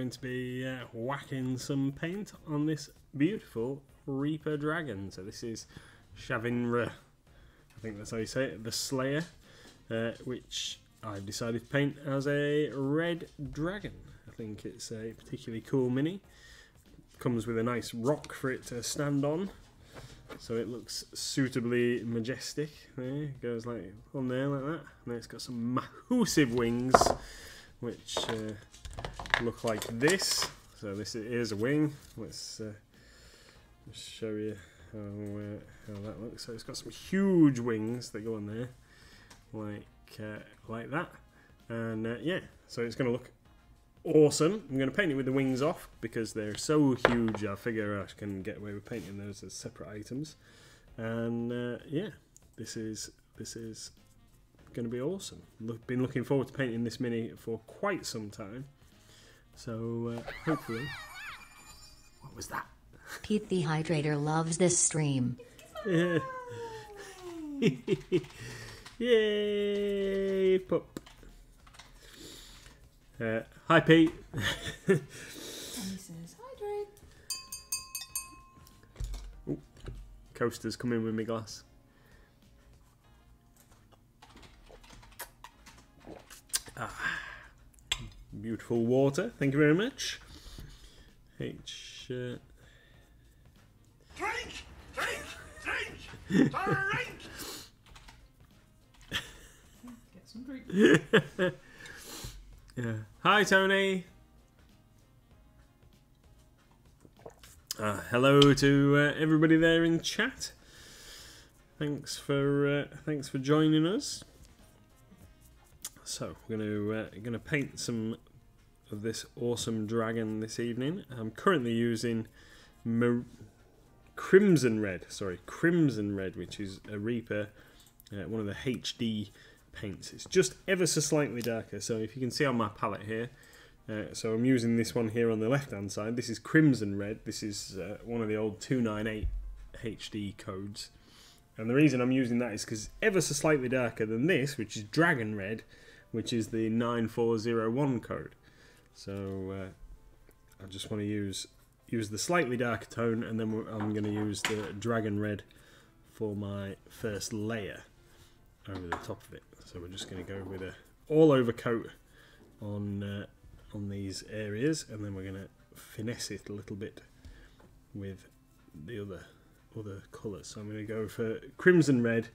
going to be whacking some paint on this beautiful Reaper Dragon. So this is Shavinra, I think that's how you say it, the Slayer, which I've decided to paint as a red dragon. I think it's a particularly cool mini. Comes with a nice rock for it to stand on, so it looks suitably majestic. There, it goes like on there like that. And then it's got some massive wings, which look like this. So this is a wing. Let's show you how that looks. So it's got some huge wings that go on there, like that. And yeah, so it's going to look awesome. I'm going to paint it with the wings off because they're so huge. I figure I can get away with painting those as separate items. And yeah, this is going to be awesome. Been looking forward to painting this mini for quite some time. So hopefully, what was that? Pete the Hydrator loves this stream. Yeah. Yay, pup. Hi, Pete. And he says, hydrate. Ooh, coaster's come in with my glass. Beautiful water. Thank you very much. H. Drink! Drink! Drink! Drink! Get some drink. Yeah. Hi, Tony. Hello to everybody there in chat. Thanks for joining us. So we're gonna paint some of this awesome dragon this evening. I'm currently using Crimson Red, which is a Reaper, one of the HD paints. It's just ever so slightly darker. So if you can see on my palette here, so I'm using this one here on the left hand side. This is Crimson Red. This is one of the old 298 HD codes. And the reason I'm using that is because it's ever so slightly darker than this, which is Dragon Red, which is the 9401 code. So I just want to use the slightly darker tone, and then I'm going to use the Dragon Red for my first layer over the top of it. So we're just going to go with a all over coat on these areas, and then we're going to finesse it a little bit with the other colours. So I'm going to go for Crimson Red,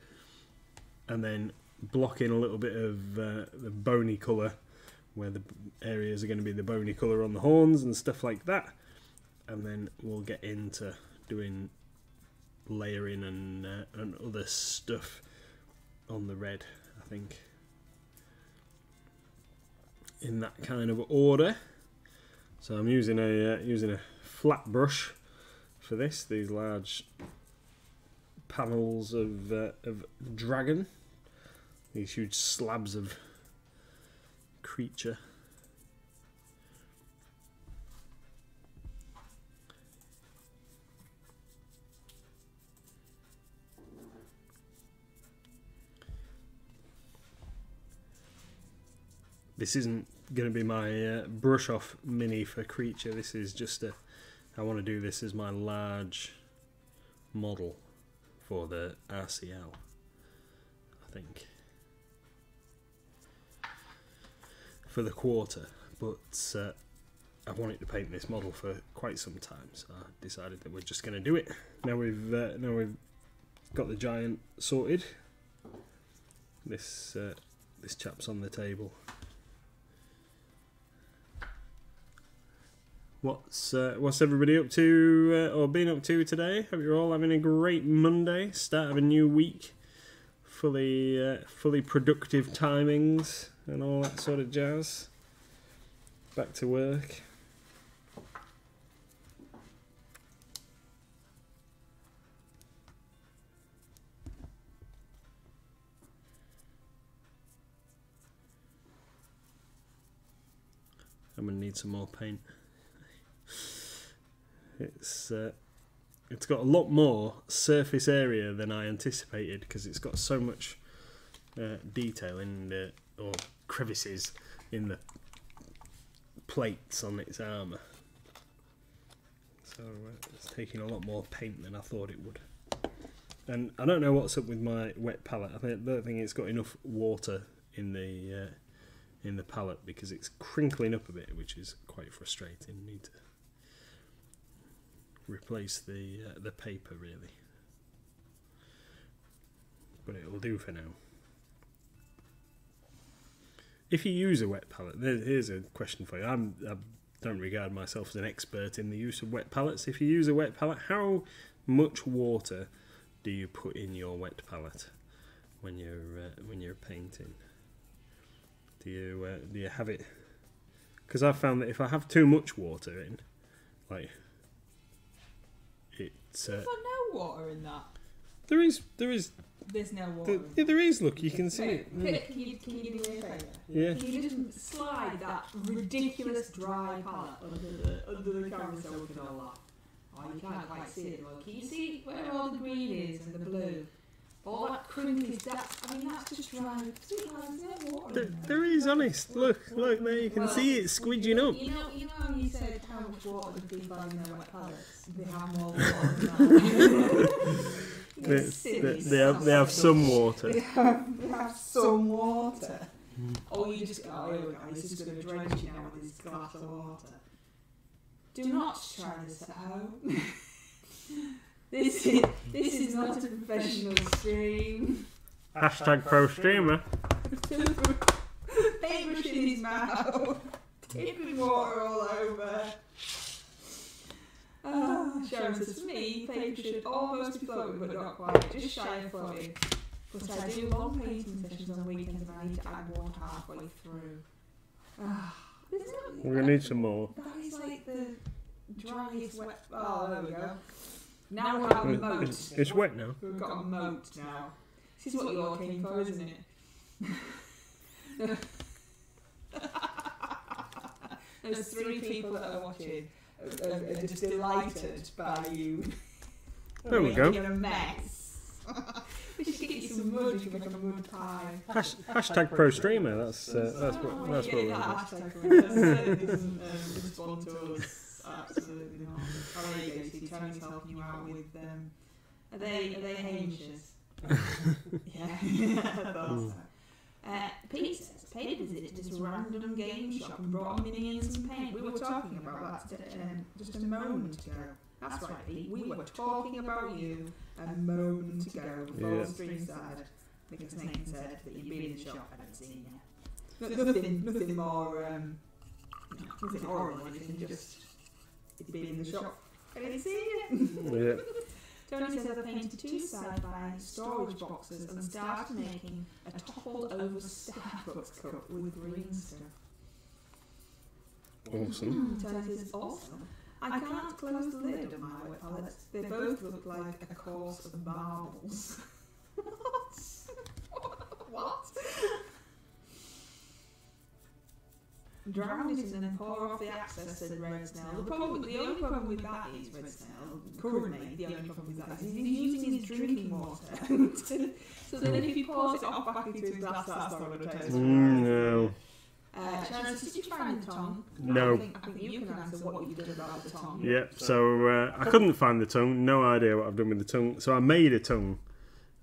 and then block in a little bit of the bony colour, where the areas are going to be the bony colour on the horns and stuff like that, and then we'll get into doing layering and other stuff on the red, I think, in that kind of order. So I'm using a flat brush for this. These large panels of dragon, these huge slabs of creature. This isn't going to be my brush off mini for creature. This is just I want to do this as my large model for the RCL, I think, for the quarter. But I wanted to paint this model for quite some time, so I decided that we're just going to do it. Now we've got the giant sorted. This chap's on the table. What's everybody up to or been up to today? Hope you're all having a great Monday, start of a new week, fully productive timings and all that sort of jazz. Back to work. I'm gonna need some more paint. It's got a lot more surface area than I anticipated, because it's got so much detail in or crevices in the plates on its armour. So it's taking a lot more paint than I thought it would. And I don't know what's up with my wet palette. I don't think it's got enough water in the palette because it's crinkling up a bit, which is quite frustrating. Need to replace the paper really, but it'll do for now. If you use a wet palette, here's a question for you. I don't regard myself as an expert in the use of wet palettes. If you use a wet palette, how much water do you put in your wet palette when you're painting? Do you have it? Because I've found that if I have too much water in, like it's You've got no water in that. there is There's no water. yeah, there is. Look, you can see it. Can you do me a favour? Yeah. Can you just slide that ridiculous dry palette under the camera so we can all laugh? Oh, you can't quite see it. Well, can you see where all the green is and the blue? All that crinkly stuff. I mean, that's just dry. There's no water in there. There is, honest. Look, there. You can see it squidging up. You know when you said how much water do people have in their wet palettes? They have more water than that. They have some water. They have some water. Or you just go, oh, here we go, he's just going to drench you now with his glass of water. Do not try this at home. This is not a professional stream. Hashtag pro streamer. Paintbrush in his mouth. Tipping water all over. Sharon says, for me, paper should almost be floating, but not quite. Just shy of floating. But I do long painting sessions on weekends and I need to add water halfway through. We're going to need some more. That is like the driest wet. Oh, there we go. Now we're out of the moat. It's wet now. We've got a moat now. This is what you're keen for, isn't it? There's 3 people that are watching are just delighted by you. There we go. Making a mess. We should get you some mud. You can make a mud pie. Hashtag pro streamer. That's what we're doing. That doesn't respond to us. Absolutely not. Oh, there you go. See, Tony's helping you out with are they Hamishes? Yeah. Pete says, paid a visit to this random game shop and brought mini and some paint. We were talking about that just a moment ago. That's right, Pete. We were talking about you a moment ago before the stream started. Because Nathan said that you'd be in the shop. I hadn't seen you. Nothing more, nothing horrible or anything, just you'd be in the shop. I didn't see you. Yeah. Tony says I painted 2 side-by storage boxes and started making a toppled over Starbucks cup with green stuff. Awesome. Tony says also, I can't close the lid on my wet palettes. They both look like a course of marbles. What? What? Drown it and then pour off the excess, said Red Snail. The only problem with that is, Red Snail, currently, the only problem with that is he's using his drinking water. So then if he pours it off back into his glass, that's not going to taste right. No. Sharon, did you find the tongue? No. I think you can answer what you did about the tongue. Yeah, so I couldn't find the tongue. No idea what I've done with the tongue. So I made a tongue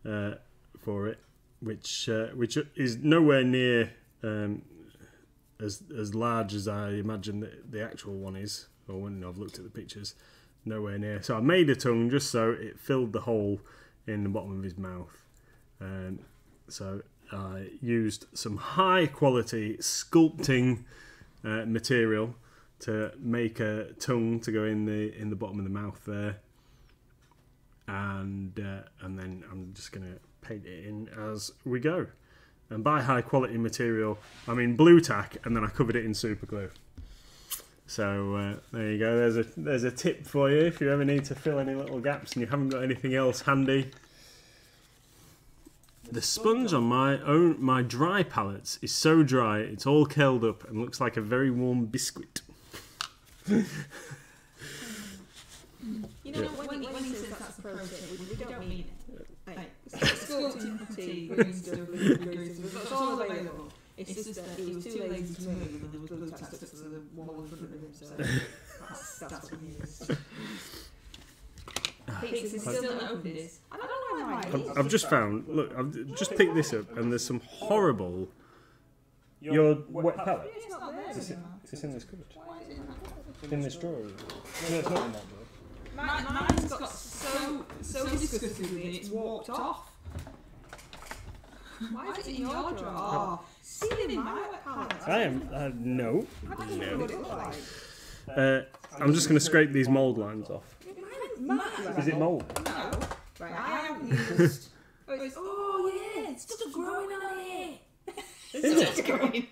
for it, which is nowhere near as large as I imagine the actual one is, or when I've looked at the pictures, nowhere near. So I made a tongue just so it filled the hole in the bottom of his mouth. So I used some high quality sculpting material to make a tongue to go in the bottom of the mouth there, and then I'm just going to paint it in as we go. And by high quality material, I mean blue tack, and then I covered it in super glue. So there you go. There's a tip for you if you ever need to fill any little gaps and you haven't got anything else handy. The sponge on my dry palettes is so dry it's all curled up and looks like a very warm biscuit. You know, when he says that's a pro tip, we don't mean it. Sculpting tea, green stuff, green stuff, it's all available. It's just that he was too lazy to move, and there was glue attached to the wall in front of him, so that's what he is. Pete's still not opened this. I don't know why mine is. I've just found. Look, I've just picked this up, and there's some horrible. Your wet palette. It's not there. It's in this cupboard. Why is it not? In this drawer. No, it's not in that drawer. Mine's got so disgusted with it, it's walked off. Why is it in your drawer? Oh, see it in my wet palette. I am. No. I don't know what it looks like. I'm just going to scrape these mould lines off. Is it mould? No. Right, I haven't used. Oh yeah, it's still growing on it. It's still growing.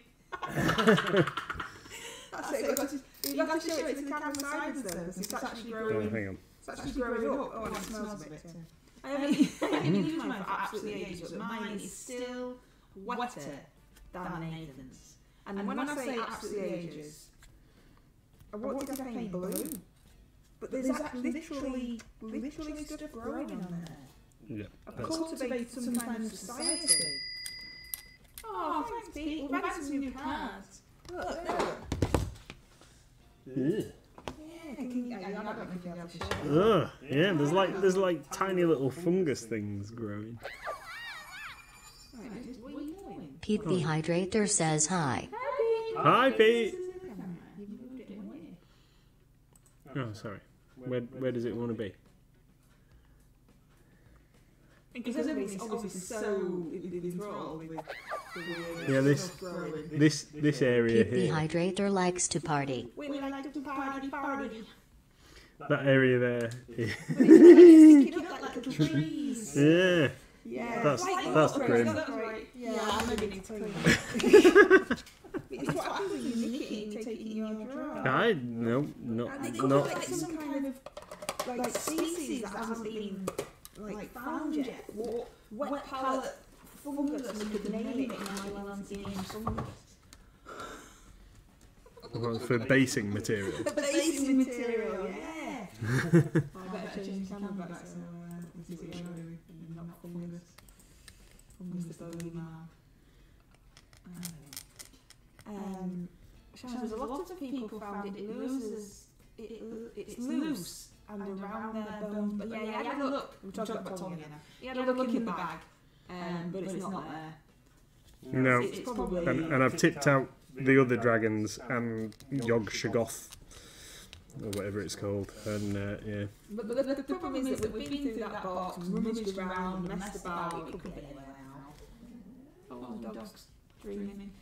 That's it. You've got to show it to the camera sides though, because it's actually growing. Hang on. It's actually growing up. Oh, and it smells a bit too. I haven't used mine for absolutely ages, but mine is still wetter than Nathan's. And when I say absolutely ages, I wanted to paint blue. But there's actually literally stuff growing on there. Yeah. I've cultivated some kind of society. Oh, thanks, Pete. We've had some new cards. Look, there. Yeah, I don't know if you have to show. Yeah, there's like tiny little fungus things growing. What are you doing? Pete the Hydrator says hi. Hi, Pete. You moved it away. Oh, sorry. Where does it want to be? Because everybody's obviously so enthralled with the Yeah, this area Pete the here. Hydrator likes to party. We like to party. That area there. Sticking up like little trees. Yeah. Yeah, That's grim. That's right. Yeah, I'm going to tell you. It's what happens when you nick it and you take it in your drawer. No, And it's not. like some kind of like species that hasn't been like found yet. Wet palette fungus, and we could name it in Island's game fungus. Well, for basing material. The basing material, yeah. I better change the camera back so this is showing not fungus. Fungus is only man. There's a lot of people found it loses. It's loose and around their bones. But yeah, you had a look. We're talking about tongue again now. You had a look in the bag, but it's not there. No. It's probably. And I've tipped out the other dragons and Yog Shoggoth, or whatever it's called. And yeah. But the problem is that we've been through that box and rummaged around and messed about. It could be anywhere now. Oh, the dog's dreaming.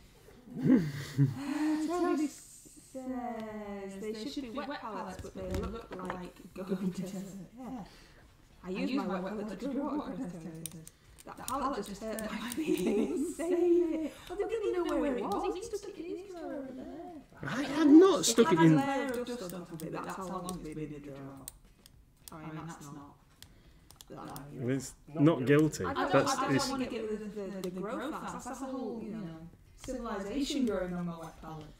Toby says they should be wet pallets, but they look like Gobi Desert. Yeah. I use my wet palette to draw water. That palette just hurt my feelings. Say it. I didn't even know where it was. He stuck it in his drawer over there. I have not stuck it in. It had a layer of dust on top of it. That's how long it's been in the drawer. I mean, that's not. It's not guilty. I That's don't it's, want to get rid of the growth. That's a whole, civilization growing on my wet palette.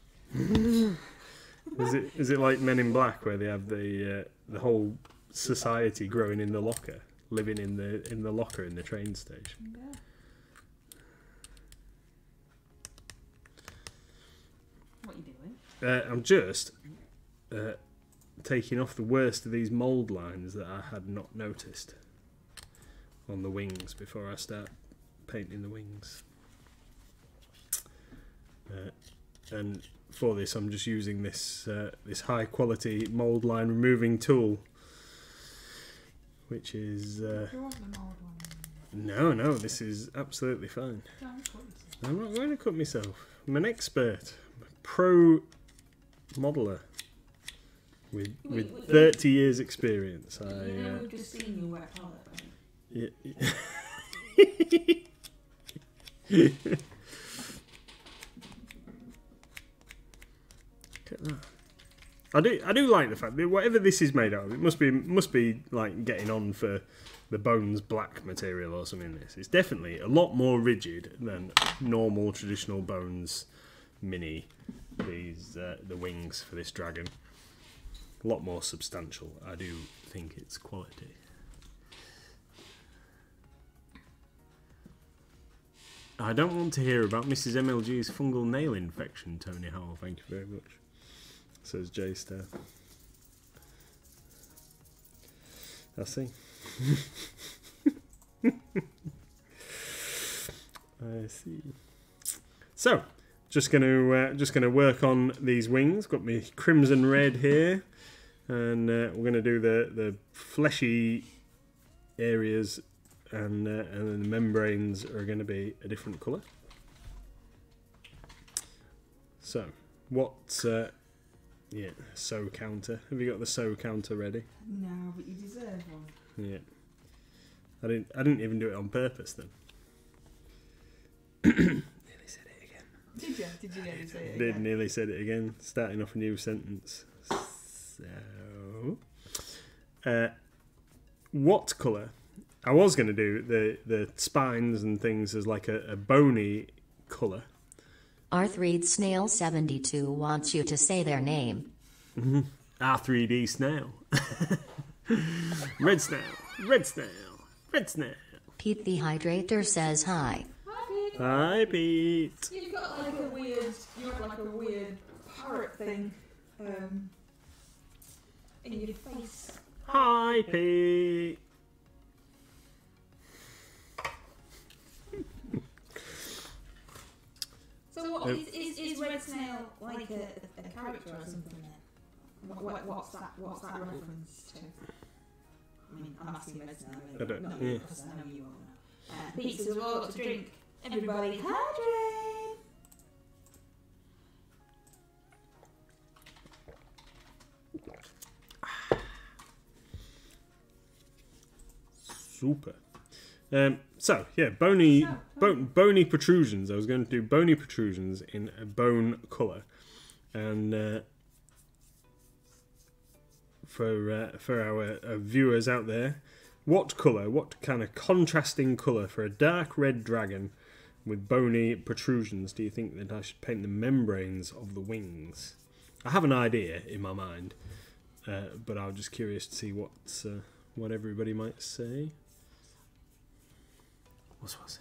is it like Men in Black where they have the whole society growing in the locker, living in the locker in the train station? Yeah. What are you doing? I'm just taking off the worst of these mould lines that I had not noticed on the wings before I start painting the wings. And for this, I'm just using this this high quality mould line removing tool, which is no, this is absolutely fine. I'm not going to cut myself. I'm an expert, I'm a pro modeller with 30 years experience. We've just seen your wet palette, right? Yeah. Look at that. I do like the fact that whatever this is made out of, it must be like getting on for the Bones Black material or something. It's definitely a lot more rigid than normal traditional Bones mini. These the wings for this dragon, a lot more substantial. I do think it's quality. I don't want to hear about Mrs. MLG's fungal nail infection, Tony Howell. Thank you very much. Says J Star. I see. I see. So, just gonna work on these wings. Got my crimson red here, and we're gonna do the fleshy areas, and then the membranes are going to be a different colour. So, what's yeah, sew counter? Have you got the sew counter ready? No, but you deserve one. Yeah. I didn't even do it on purpose then. Nearly said it again. Did you? Did you nearly say it Did again? nearly said it again. Starting off a new sentence. So, what colour? I was going to do the spines and things as like a bony colour. R3D Snail 72 wants you to say their name. R3D snail. Red snail. Red snail. Red snail. Pete the Hydrator says hi. Hi, Pete. You've got like a weird parrot thing in your face. Hi, Pete. So what is Red Snail like a character or something then? What's that reference to? I mean, I'm asking Red Snail. I don't- not yeah. because I know you all know. Pete says, well, to drink. Everybody hydrate! Super. So yeah, bony protrusions. I was going to do bony protrusions in a bone colour, and for our viewers out there, what colour, what kind of contrasting colour for a dark red dragon with bony protrusions do you think that I should paint the membranes of the wings? I have an idea in my mind, but I'm just curious to see what everybody might say. What's what I say?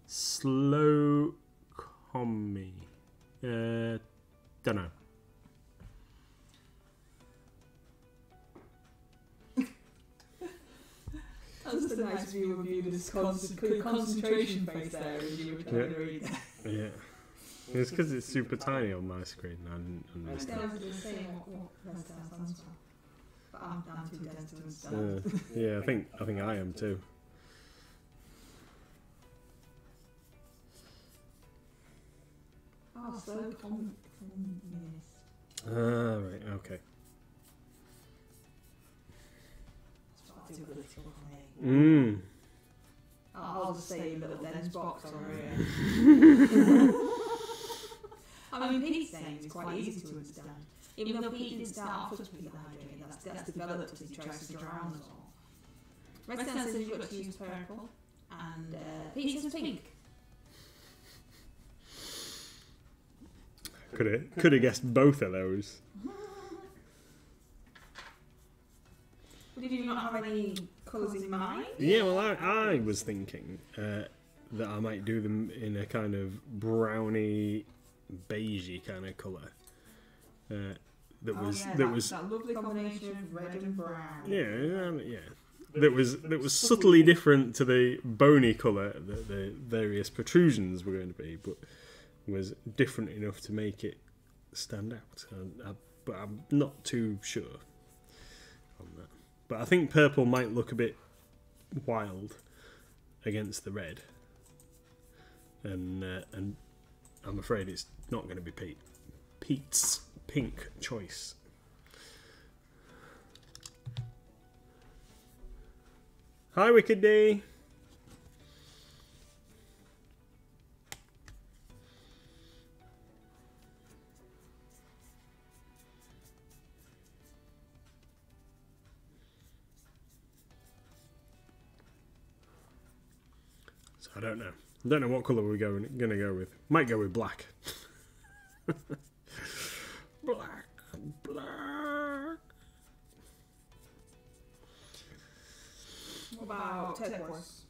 Slow commie. Don't know. That was just a nice view of you, this concentration face there as you were trying to read that. Yeah. It's because it's super tiny on my screen. I didn't understand. I was just saying what Red Snail stands for. But I'm too dense to understand. Yeah, I think I am too. Oh, so communist. Right, okay. That's what I do political for me. Mmm. I'll just say a little dense box over here. I mean, Pete's saying is quite easy to understand. Even though Pete didn't start off as Pete hydrated, that's developed as he tries to drown us all. Red Snail says you've got to use purple, and Pete says pink. Could have guessed both of those. Did you not have any colours in mind? Yeah, well, I was thinking that I might do them in a kind of browny, beigey kind of colour. That was that lovely combination of red and brown. yeah. That was subtly different to the bony colour that the various protrusions were going to be, but was different enough to make it stand out. But I'm not too sure on that. But I think purple might look a bit wild against the red, and I'm afraid it's not going to be Pete's pink choice. Hi, Wicked D. So I don't know. I don't know what colour we're going to go with. Might go with black. Black. What about turquoise?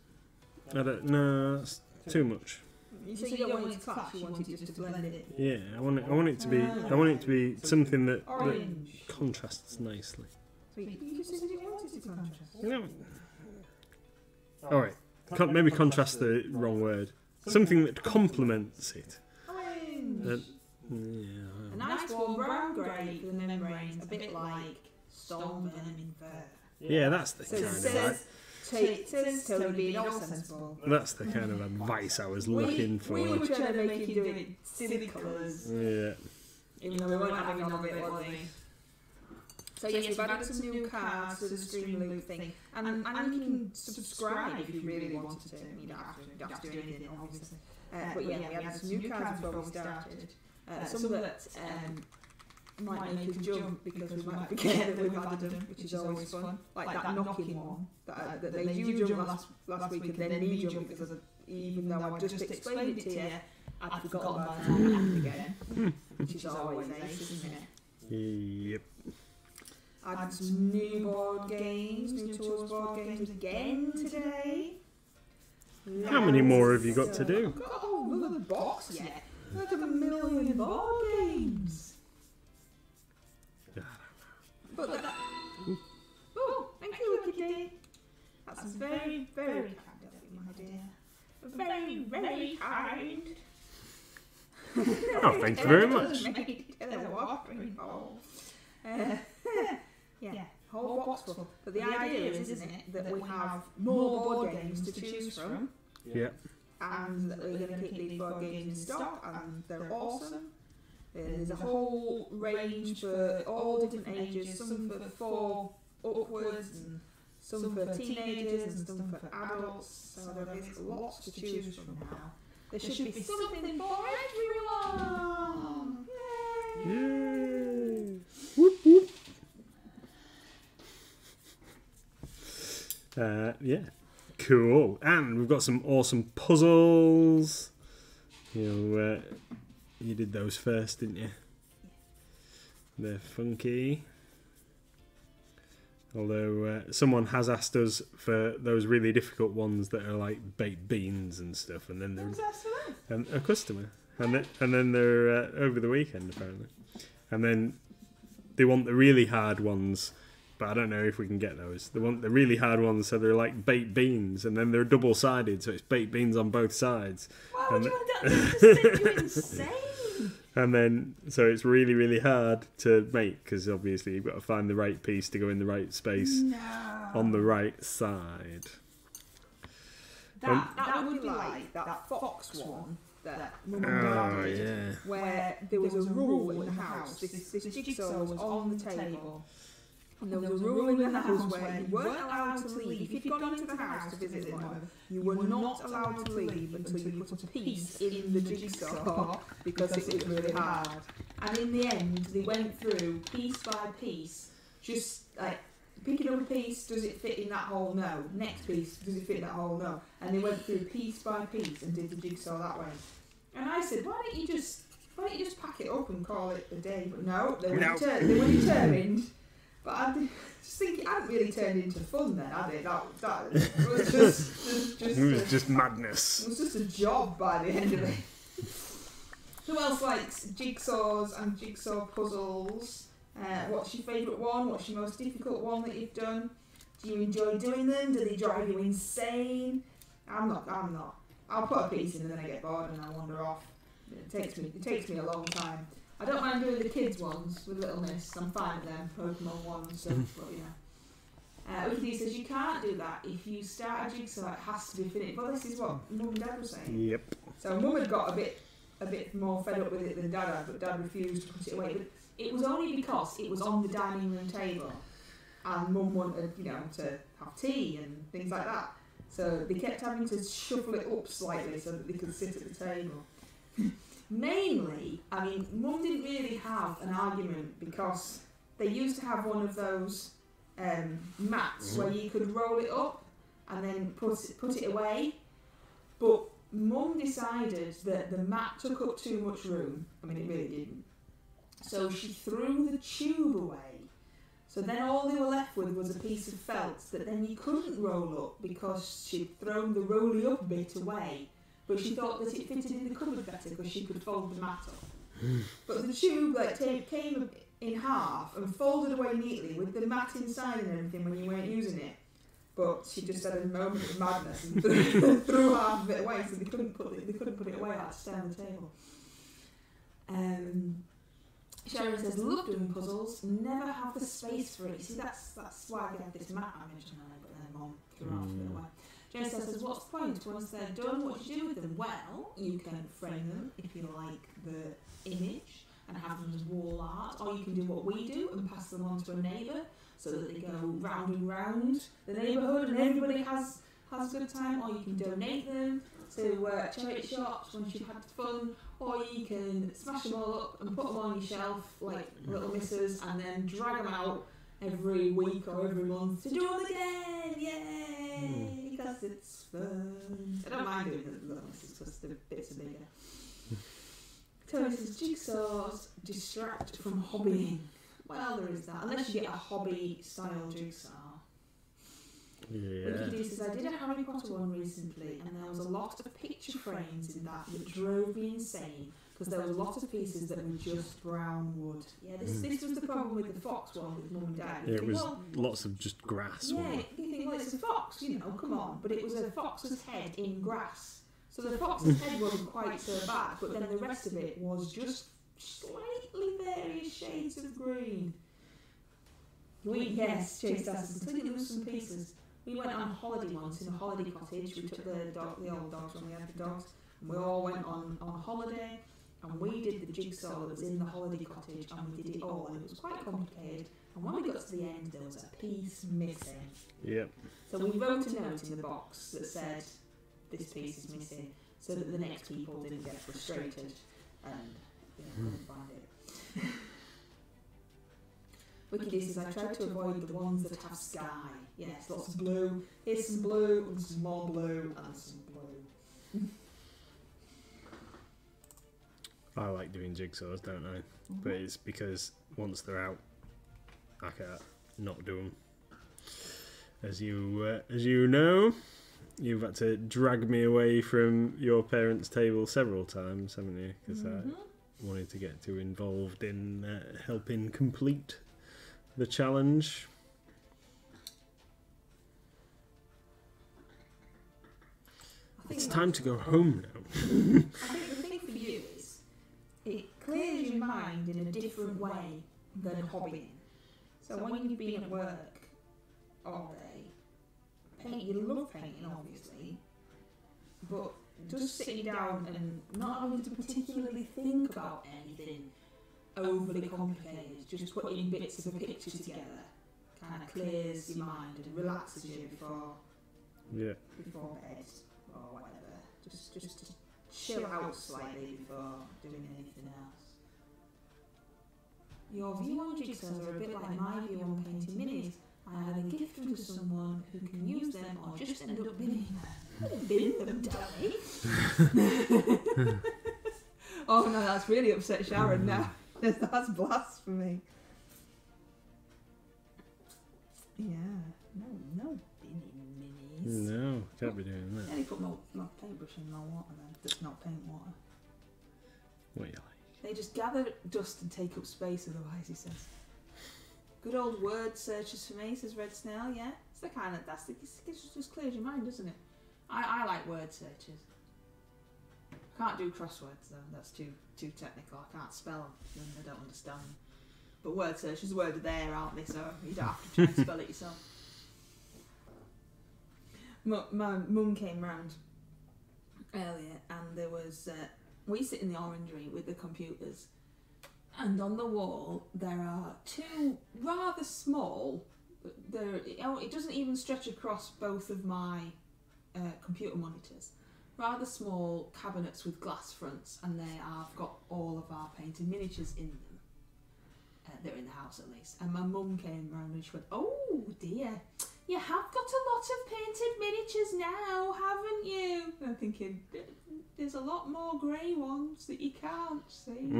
I don't know. That's too much. You say you don't want it to clash, you want it just to blend it. Yeah, I want it to be something that Orange. contrasts nicely. So you just said you wanted it to contrast. No. All right. Maybe contrast the wrong word. Something that complements it. Orange. Yeah. A nice warm brown grey for the membranes, a bit like stone venom in fur. Yeah, that's the So kind it of says Tony being all sensible. that's the kind of advice I was looking for. We were trying to make you do it silly colours. Yeah. Even though we weren't having none of it, was we? So yes, we've added some new cards to the stream loop thing. And you can subscribe if you really wanted to. You don't have to do anything, obviously. But yeah, we added some new cards before we started. Some that might make us jump because we might forget that we've added them, which is always fun. Like that knocking one that made you jump last week and then me jump because even though I just explained it to you, I'd forgotten by the time it happened again, which is always ace, isn't it? Yep. Added some new board games, new tools board games again today. How many more have you got to do? I've got a whole other box yet. Like 1 million board games. But that. Oh, thank you, Kitty. That's very, very kind of you, my dear. Very, very kind. Oh, thank you very much. Yeah, whole box full. But the idea is, isn't it, that we have more board games to choose from, Yeah. and that we're going to keep these board games in stock, and they're awesome. There's a whole range for all different ages, some for 4 upwards, and some for teenagers, and some for adults. So there is lots to choose from now. There should be something for everyone! Yay! Yay! Whoop whoop. Yeah. Cool. And we've got some awesome puzzles. You did those first, didn't you? They're funky. Although someone has asked us for those really difficult ones that are like baked beans and stuff, and then they're a customer, and then they're over the weekend apparently, and then they want the really hard ones, but I don't know if we can get those. They want the really hard ones, so they're like baked beans, and then they're double-sided, so it's baked beans on both sides. Why would you want that? Just send you insane. And then, so it's really, really hard to make because obviously you've got to find the right piece to go in the right space on the right side. That would be like that fox one that Mum and Dad did, where there was a rule in the house. This jigsaw was on the table. And there was a rule in the house where you weren't allowed to leave. If you'd gone into the house to visit them, whatever, you were not allowed to leave until you put a piece in the jigsaw because it was really hard. And in the end, they went through piece by piece, just like picking up a piece, does it fit in that hole? No. Next piece, does it fit in that hole? No. And they went through piece by piece and did the jigsaw that way. And I said, why don't you just pack it up and call it a day? But no, they were determined. But I just think it hadn't really turned into fun then, had it? That was just madness. It was just a job by the end of it. Who else likes jigsaws and jigsaw puzzles? What's your favourite one? What's your most difficult one that you've done? Do you enjoy doing them? Do they drive you insane? I'm not. I'll put a piece in and then I get bored and I wander off. It takes me a long time. I don't mind doing the kids ones with Little Miss. I'm fine with them. Pokemon ones, so but yeah. Wiki says you can't do that. If you start a jigsaw, it has to be finished. Well, this is what Mum and Dad were saying. Yep. So Mum had got a bit more fed up with it than Dad had, but Dad refused to put it away. But it was only because it was on the dining room table, and Mum wanted, to have tea and things like that. So they kept having to shuffle it up slightly so that they could sit at the table. Mainly, I mean, Mum didn't really have an argument because they used to have one of those mats where you could roll it up and then put it away. But Mum decided that the mat took up too much room. I mean, it really didn't. So she threw the tube away. So then all they were left with was a piece of felt that then you couldn't roll up because she'd thrown the rolly up bit away. but she thought that it fitted in the cupboard better because she could fold the mat up. But the tube came in half and folded away neatly with the mat inside and everything when you weren't using it. But she just had a moment of madness and threw half of it away, so they couldn't put it away. I had to stay on the table. Sharon says, love doing puzzles, never have the space for it. You see, that's why I get this mat I mentioned earlier, but then Mum threw half of it away. Jane says, what's the point? Once they're done, what do you do with them? Well, you can frame them if you like the image and have them as wall art, or you can do what we do and pass them on to a neighbour so that they go round and round the neighbourhood and everybody has a good time, or you can donate them to charity shops once you've had fun, or you can smash them all up and put them on your shelf like little misses and then drag them out every week or every month to do them again, yay, because it's fun. I don't mind doing the little misses because the bits are bigger. Tony says, jigsaws distract from hobbying. Well, there is that, unless you get a hobby-style jigsaw. Yeah. Wiki says, I did a Harry Potter one recently, and there was a lot of picture frames in that drove me insane, because there was a lot of pieces that were just brown wood. Yeah, this was the problem with the fox one with Mum and Dad. Yeah, it was lots of just grass. Yeah, you think, well, it's a fox, you know, come on. But it was a fox's head in grass. So the fox's head wasn't quite so bad, but then the rest of it was just slightly various shades of green. Yes, Chase asks, until you lose some pieces. We went on holiday once in a holiday cottage. We took the old dogs when we had the dogs, and we all went on holiday, and we did the jigsaw that was in the holiday cottage, and we did it all, and it was quite complicated. And when we got to the end, there was a piece missing. Yep. So we wrote a note in the box that said, this piece is missing, so that the next people didn't get frustrated and couldn't find it. Wiki says, I tried to avoid the ones that have sky. Yes, lots of blue. Here's some blue, and some more blue, and some blue. I like doing jigsaws, don't I? But it's because once they're out, I can't not do them. As you know, you've had to drag me away from your parents' table several times, haven't you? Because I wanted to get too involved in helping complete the challenge. It's time to go home now. I think the thing for you is, it clears your mind in a different way than hobbying. So when you've been at work all day, you love painting obviously, but just sitting down and not having to particularly think about anything overly complicated, just putting bits of a picture together kind of clears your mind and relaxes you before bed or whatever. Just to chill out slightly before doing anything else. Your view on jigsaws are a bit like my view on painting minis. I either gift them to someone who can use them or just end up binning them. Bin them, dummy. Oh no, that's really upset Sharon now. That's blasphemy. Yeah, no binning minis. No, can't be doing that. Yeah, you put my paintbrush in my water then. That's not paint water. What you like? They just gather dust and take up space otherwise, he says. Good old word searches for me, says Red Snail, yeah. It's the kind of, it just clears your mind, doesn't it? I like word searches. I can't do crosswords though, that's too technical. I can't spell them, and I don't understand them. But word searches, words are there, aren't they? So you don't have to try and spell it yourself. My mum came round earlier and there was, we sit in the orangery with the computers, and on the wall there are two rather small, it doesn't even stretch across both of my computer monitors, rather small cabinets with glass fronts, and they have got all of our painted miniatures in them. They're in the house at least. And my mum came round and she went, oh dear, you have got a lot of painted miniatures now, haven't you? And I'm thinking, there's a lot more grey ones that you can't see.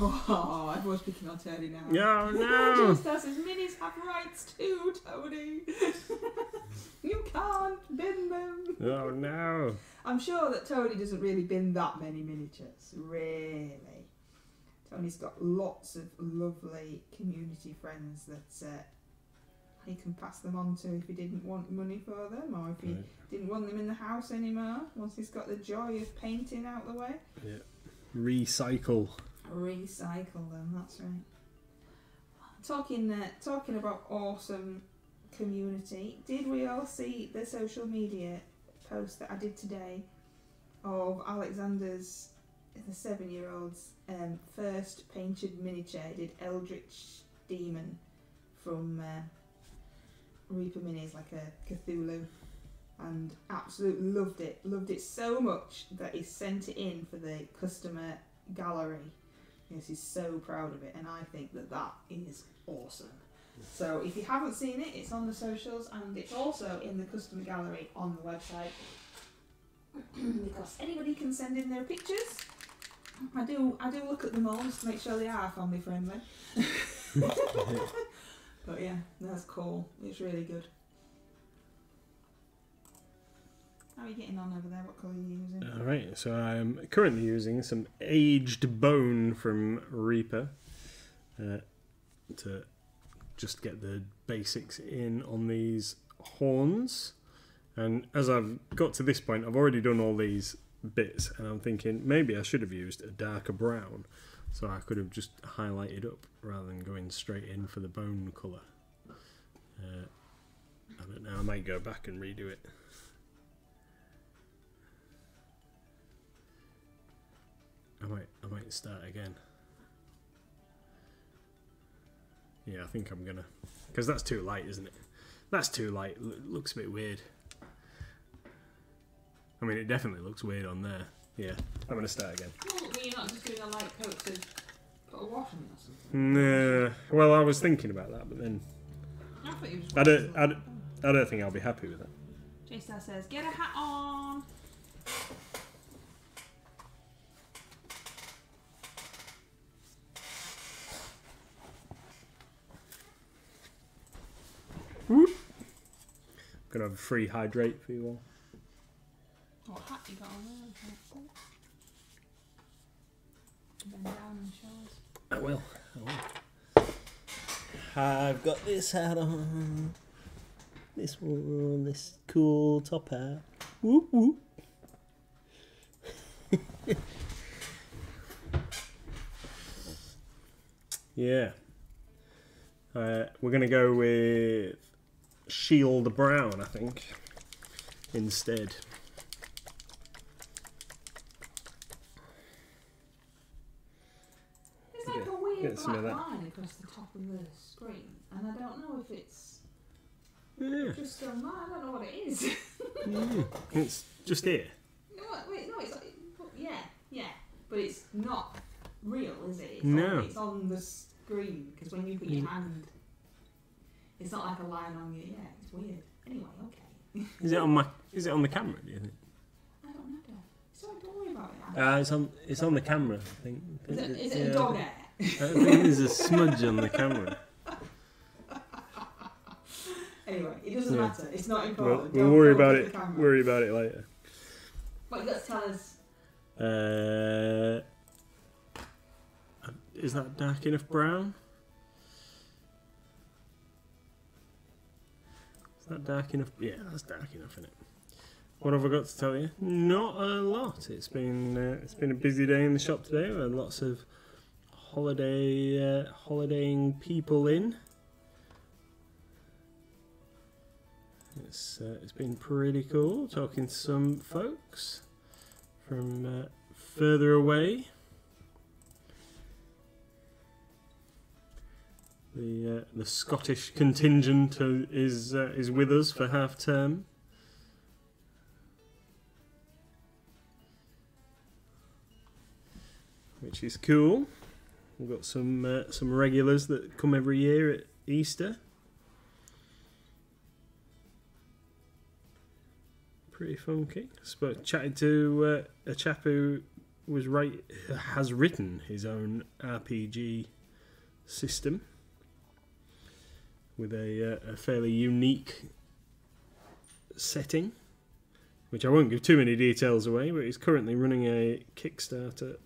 Oh, everyone's picking on Tony now. Oh no! Just as his minis have rights too, Tony. You can't bin them. Oh no! I'm sure that Tony doesn't really bin that many miniatures, really. Tony's got lots of lovely community friends that he can pass them on to if he didn't want money for them, or if he didn't want them in the house anymore, once he's got the joy of painting out the way. Yeah. Recycle. Recycle them, that's right. Talking about awesome community, did we all see the social media post that I did today of Alexander's, the 7-year-old's first painted miniature? He did Eldritch Demon from Reaper Minis, like a Cthulhu, and absolutely loved it so much that he sent it in for the customer gallery. Yes, he's so proud of it, and I think that is awesome. So if you haven't seen it, it's on the socials, and it's also in the customer gallery on the website, because anybody can send in their pictures. I do look at them all just to make sure they are family friendly. But yeah, that's cool. It's really good. How are you getting on over there? What colour are you using? Alright, so I'm currently using some aged bone from Reaper to just get the basics in on these horns. And as I've got to this point, I've already done all these bits, and I'm thinking maybe I should have used a darker brown, so I could have just highlighted up rather than going straight in for the bone colour. I don't know, I might go back and redo it. I might start again. Yeah, I think I'm gonna, because that's too light, isn't it? That's too light. Looks a bit weird. I mean, it definitely looks weird on there. Yeah, I'm gonna start again. Well, you're not just doing a light coat to put a wash on it or something? Nah. Well, I was thinking about that, but then I thought you was I don't think I'll be happy with that. J-Star says, get a hat on. Gonna have a free hydrate for you all. What hat you got on there? Bend down and show us. I will. I've got this hat on. This one, this cool top hat. Whoop whoop. Yeah. We're gonna go with Shield Brown, I think, instead. There's like a weird get some of black that. line across the top of the screen, and I don't know if it's Yeah. just on that. I don't know what it is. It's just here. No, wait, no, it's yeah, but it's not real, is it? It's No. It's on the screen, because when you put your hand, it's not like a line on you. Yeah, it's weird. Anyway, okay. Is it on the camera, do you think? I don't know. So don't worry about it. It's on the camera, I think. Is it a dog hair? I think there's a smudge on the camera. Anyway, it doesn't Yeah. matter. It's not We'll important. Don't worry focus about the it. camera. Worry about it later. But you got to tell us. Is that dark enough brown? Is that dark enough? Yeah, that's dark enough, isn't it? What have I got to tell you? Not a lot. It's been a busy day in the shop today. We had lots of holidaying people in. It's been pretty cool talking to some folks from further away. The Scottish contingent is with us for half term. Which is cool. We've got some regulars that come every year at Easter. Pretty funky. Chatted to a chap who has written his own RPG system with a fairly unique setting, which I won't give too many details away, but he's currently running a Kickstarter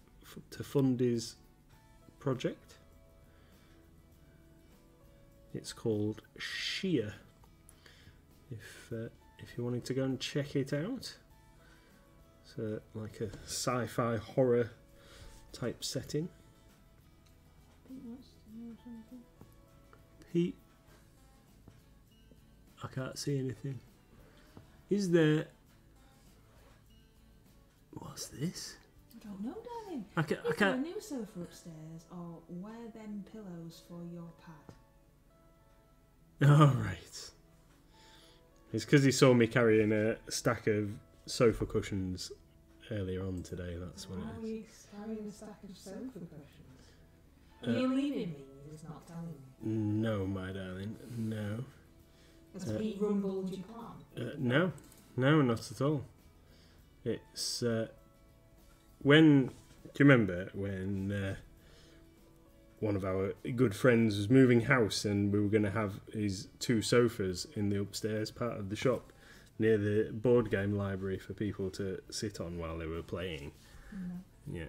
to fund his project. It's called Sheer. If you wanted to go and check it out, it's like a sci-fi horror type setting. Pete, I can't see anything. Is there? What's this? I don't know, darling. I Is there a can't. new sofa upstairs, or wear them pillows for your pad? Oh, right. It's because he saw me carrying a stack of sofa cushions earlier on today. That's what Why it are is. we carrying a stack of sofa cushions? Are you leaving me? You're just not telling me. No, my darling. No. Has Pete rumbled your plan? No, not at all. It's when. Do you remember when one of our good friends was moving house and we were going to have his 2 sofas in the upstairs part of the shop near the board game library for people to sit on while they were playing? No. Yeah,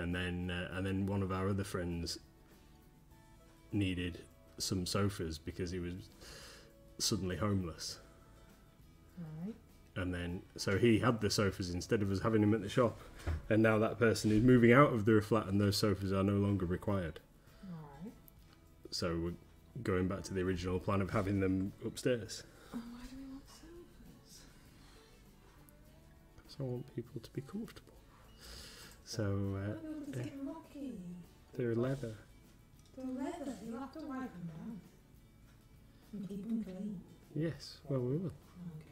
and then one of our other friends needed some sofas because he was suddenly homeless. Right. And then, so he had the sofas instead of us having them at the shop. And now that person is moving out of their flat and those sofas are no longer required. Alright. So we're going back to the original plan of having them upstairs. Oh, why do we want sofas? So I want people to be comfortable. So They're getting lucky. they're leather. They're leather. You'll have to wipe them down. And keep them clean. Yes, well we will. Okay.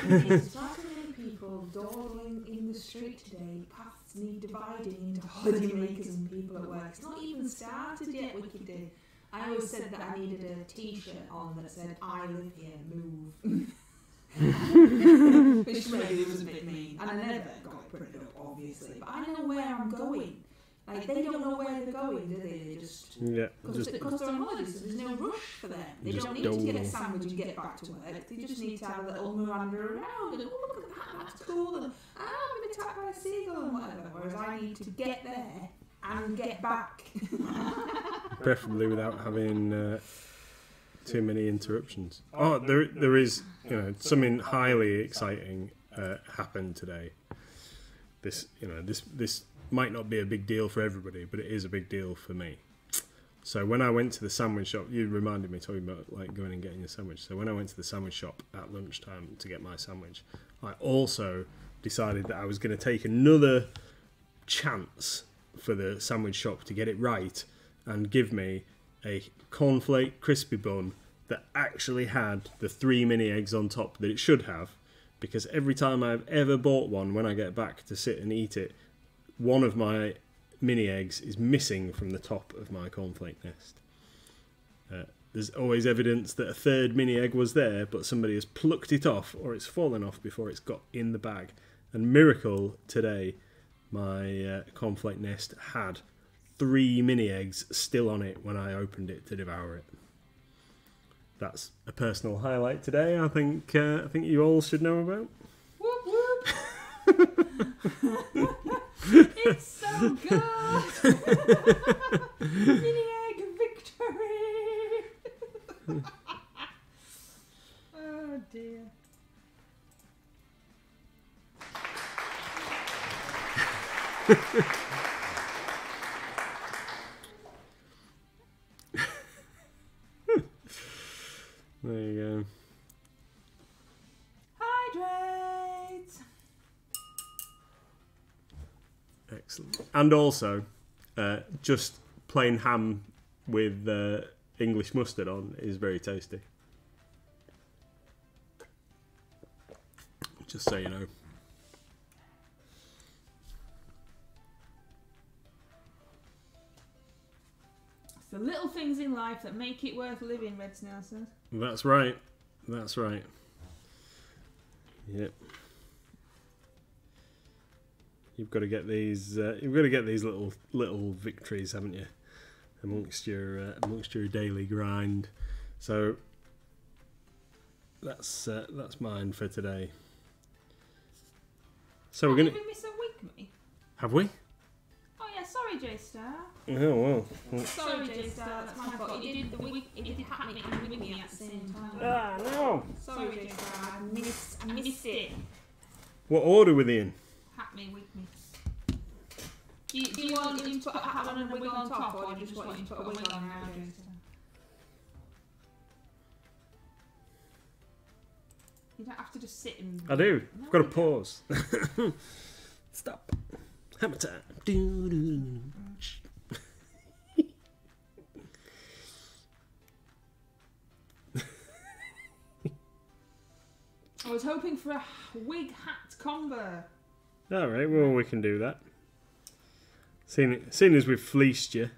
There's far too many people dawdling in the street today. Paths need dividing into holidaymakers and people at work. It's not even started yet, Wicked Day. I always said that I needed a t-shirt on that said, I live here, move. Which maybe was a bit mean. And I never got it printed up, obviously. But I know where I'm going. Like, they don't know where they're going, do they? They just... Yeah, Because they're on holiday, so there's no rush for them. They Just don't need to get dole. a sandwich and get back to work. They just need to have a little Miranda around and, oh, look at that, that's cool. And, I'm going to attacked by a seagull and whatever. Whereas I need to get there and get back. preferably without having too many interruptions. Oh, there is, something highly exciting happened today. This might not be a big deal for everybody, but it is a big deal for me. So when I went to the sandwich shop, you reminded me talking about like going and getting a sandwich. So when I went to the sandwich shop at lunchtime to get my sandwich, I also decided that I was going to take another chance for the sandwich shop to get it right and give me a cornflake crispy bun that actually had the 3 mini eggs on top that it should have, because every time I've ever bought one, when I get back to sit and eat it, one of my mini eggs is missing from the top of my cornflake nest. There's always evidence that a third mini egg was there, but somebody has plucked it off or it's fallen off before it's got in the bag. And miracle today, my cornflake nest had 3 mini eggs still on it when I opened it to devour it. That's a personal highlight today. I think you all should know about. Whoop whoop! It's so good! Mini egg victory! Oh dear. There you go. Hydrate! Excellent. And also, just plain ham with English mustard on is very tasty. Just so you know. It's the little things in life that make it worth living, Red Snail says. That's right. That's right. Yep. You've got to get these. You've got to get these little victories, haven't you? Amongst your daily grind. So that's mine for today. So we're gonna. Did we miss a week, me? Have we? Oh yeah, sorry, J-Star. Oh well. Sorry, J-Star, that's my fault. You did the week. It did happen and with me at the same time. Ah no. Sorry, J-Star. I missed it. What order were they in? Hat me, wig me. Do you want him to put a hat on and a wig on top, or do you just want him to put a wig on now, J-Star? You don't have to just sit and... I do. No, I've got to you don't. pause. Stop. Hammer time. Doo-doo. I was hoping for a wig hat combo. All right. Well, we can do that. Seeing as we've fleeced you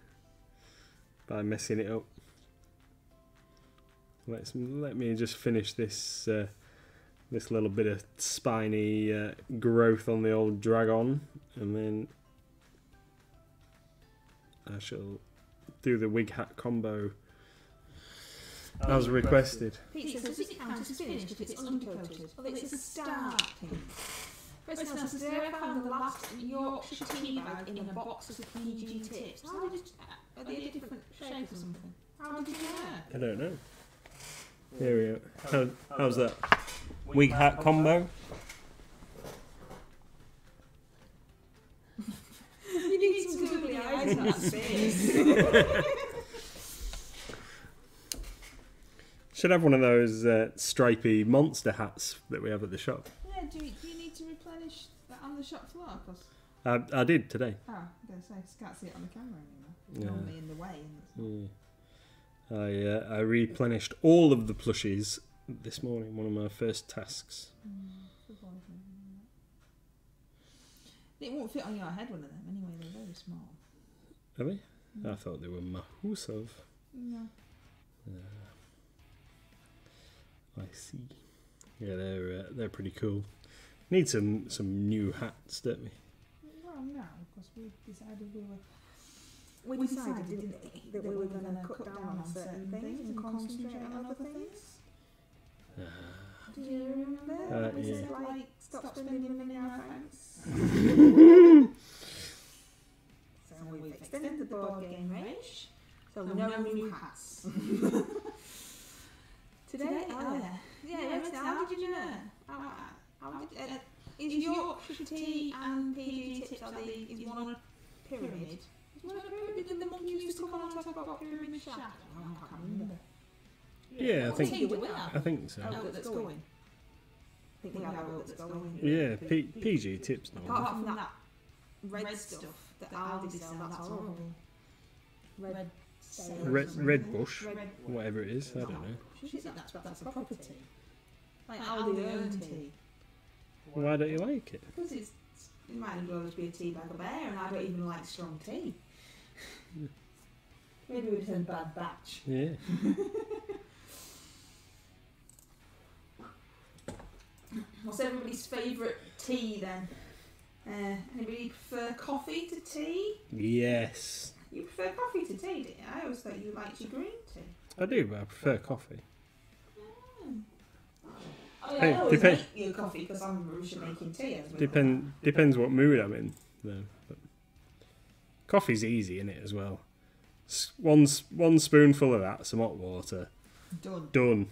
by messing it up, let me just finish this this little bit of spiny growth on the old dragon, and then I shall do the wig hat combo as requested. Pete says, does it count as finished if it's undercoated? Well, it's a start. Person else says, today I found the last Yorkshire tea bag in a box of PG tips. How did are they a different shape or something? How did you know? I don't know. Here we go. How's that? Wig hat combo? You need some googly eyes in that space. Should have one of those stripy monster hats that we have at the shop. Yeah, do you need to replenish that on the shop floor? Cause I did today. I'm going to say, I can't see it on the camera anymore. It's Yeah. normally in the way. And I replenished all of the plushies this morning. One of my first tasks. it won't fit on your head, one of them, anyway. They're very small. Are they? I thought they were Mahusov. No. I see. Yeah, they're pretty cool. Need some new hats, don't we? Well, no, because we decided we decided, didn't we, that we were going to cut down on certain things and concentrate on other things. Do you remember? We said, like, stop spending money on thanks. So we've extended the board game range. So no new hats. Today, how did you know? Is Yorkshire tea and PG tips, is one on a pyramid? Is one on a pyramid and the monkey used to come on and talk about pyramid shaft? I can't remember. Yeah, What tea do we have? I think so. Oat that's going. I think we have oat that's going. Yeah, PG tips now. Apart from that red stuff that Aldi sell, that's horrible. Red sales. Red bush, Red whatever it is. I don't know. She said that's a proper tea. Like Aldi earned tea. Why don't you like it? Because it might as well just be a tea bag of air, and I don't even like strong tea. Maybe we've done bad batch. Yeah. What's everybody's favourite tea then? Anybody prefer coffee to tea? Yes. You prefer coffee to tea, didn't you? I always thought you liked your green tea. I do, but I prefer coffee. Oh, yeah, I always Depend- make you coffee because I'm usually making tea as well. Depends what mood I'm in, though. But coffee's easy in it as well. One spoonful of that, some hot water. Done.